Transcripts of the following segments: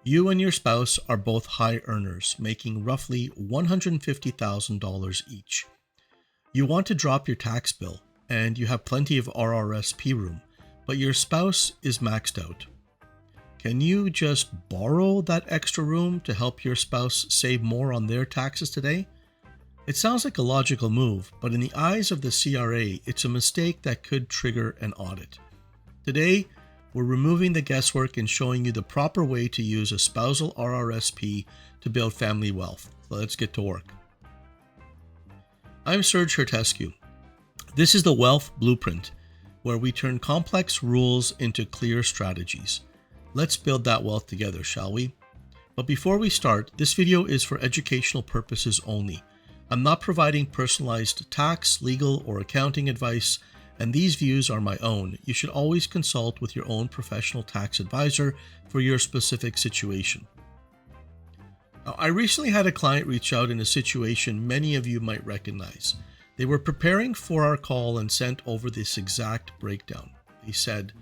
You and your spouse are both high earners, making roughly $150,000 each. You want to drop your tax bill, and you have plenty of RRSP room, but your spouse is maxed out. Can you just borrow that extra room to help your spouse save more on their taxes today? It sounds like a logical move, but in the eyes of the CRA, it's a mistake that could trigger an audit. Today, we're removing the guesswork and showing you the proper way to use a spousal RRSP to build family wealth. So let's get to work. I'm Serge Hertescu. This is the Wealth Blueprint, where we turn complex rules into clear strategies. Let's build that wealth together, shall we? But before we start, this video is for educational purposes only. I'm not providing personalized tax, legal, or accounting advice, and these views are my own. You should always consult with your own professional tax advisor for your specific situation. Now, I recently had a client reach out in a situation many of you might recognize. They were preparing for our call and sent over this exact breakdown. They said,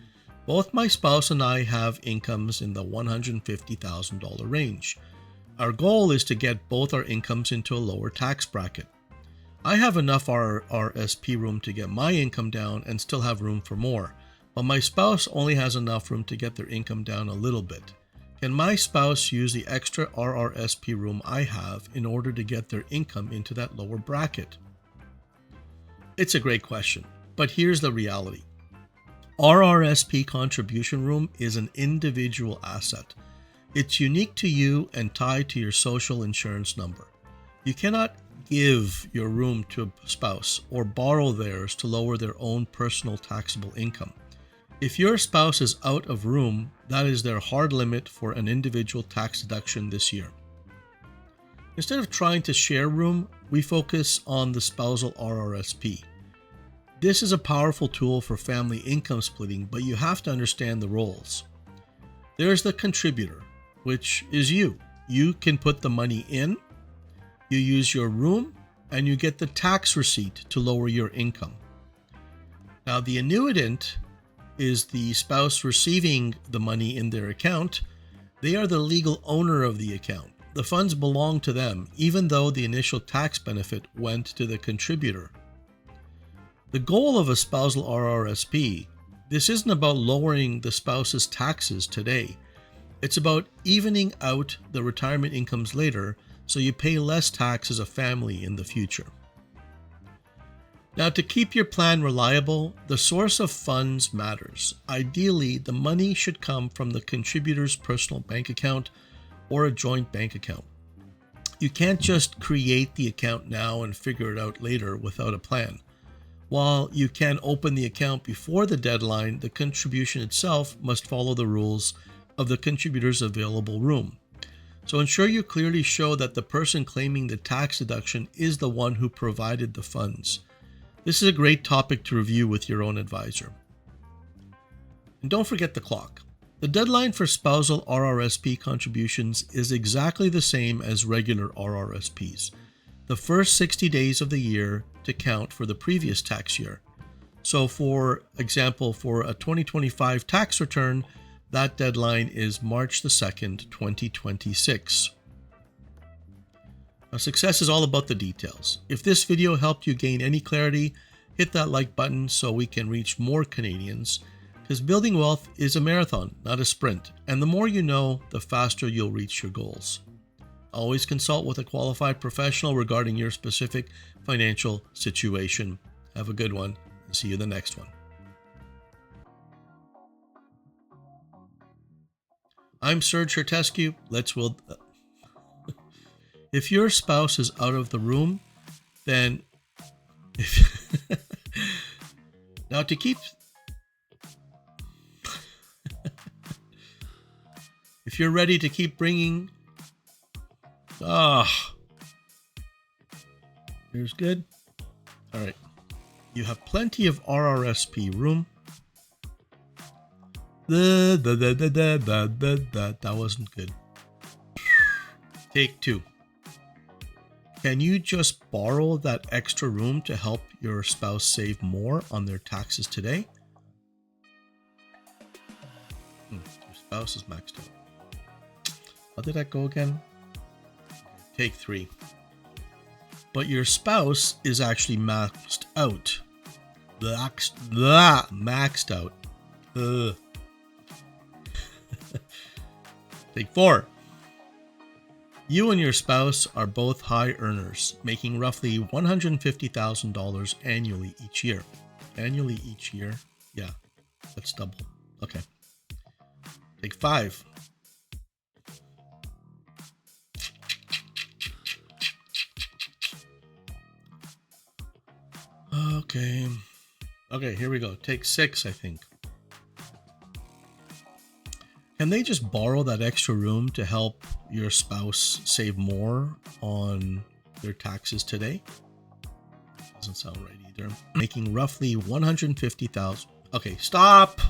"Both my spouse and I have incomes in the $150,000 range. Our goal is to get both our incomes into a lower tax bracket. I have enough RRSP room to get my income down and still have room for more, but my spouse only has enough room to get their income down a little bit. Can my spouse use the extra RRSP room I have in order to get their income into that lower bracket?" It's a great question, but here's the reality. RRSP contribution room is an individual asset. It's unique to you and tied to your social insurance number. You cannot give your room to a spouse or borrow theirs to lower their own personal taxable income. If your spouse is out of room, that is their hard limit for an individual tax deduction this year. Instead of trying to share room, we focus on the spousal RRSP. This is a powerful tool for family income splitting, but you have to understand the roles. There's the contributor, which is you. You can put the money in, you use your room, and you get the tax receipt to lower your income. Now, the annuitant is the spouse receiving the money in their account. They are the legal owner of the account. The funds belong to them, even though the initial tax benefit went to the contributor. The goal of a spousal RRSP, this isn't about lowering the spouse's taxes today. It's about evening out the retirement incomes later so you pay less tax as a family in the future. Now, to keep your plan reliable, the source of funds matters. Ideally, the money should come from the contributor's personal bank account or a joint bank account. You can't just create the account now and figure it out later without a plan. While you can open the account before the deadline, the contribution itself must follow the rules of the contributor's available room. So ensure you clearly show that the person claiming the tax deduction is the one who provided the funds. This is a great topic to review with your own advisor. And don't forget the clock. The deadline for spousal RRSP contributions is exactly the same as regular RRSPs. The first 60 days of the year to count for the previous tax year. So for example, for a 2025 tax return, that deadline is March the 2nd, 2026. Now, success is all about the details. If this video helped you gain any clarity, hit that like button so we can reach more Canadians, because building wealth is a marathon, not a sprint, and the more you know, the faster you'll reach your goals. Always consult with a qualified professional regarding your specific financial situation. Have a good one, and see you in the next one. I'm Serge Hertescu. Let's build. If your spouse is out of the room, then now to keep if you're ready to keep bringing here's good. All right, you have plenty of RRSP room. That wasn't good. Take two. Can you just borrow that extra room to help your spouse save more on their taxes today? Your spouse is maxed out. How did that go again? Take 3. But your spouse is actually maxed out. Maxed out. Ugh. Take 4. You and your spouse are both high earners, making roughly $150,000 annually each year. Annually each year? Yeah, that's double. Okay. Take 5. Okay, here we go. Take 6, I think. Can they just borrow that extra room to help your spouse save more on their taxes today? Doesn't sound right either. Making roughly $150,000. Okay, stop.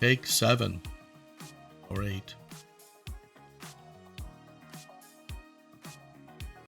Take 7 or 8.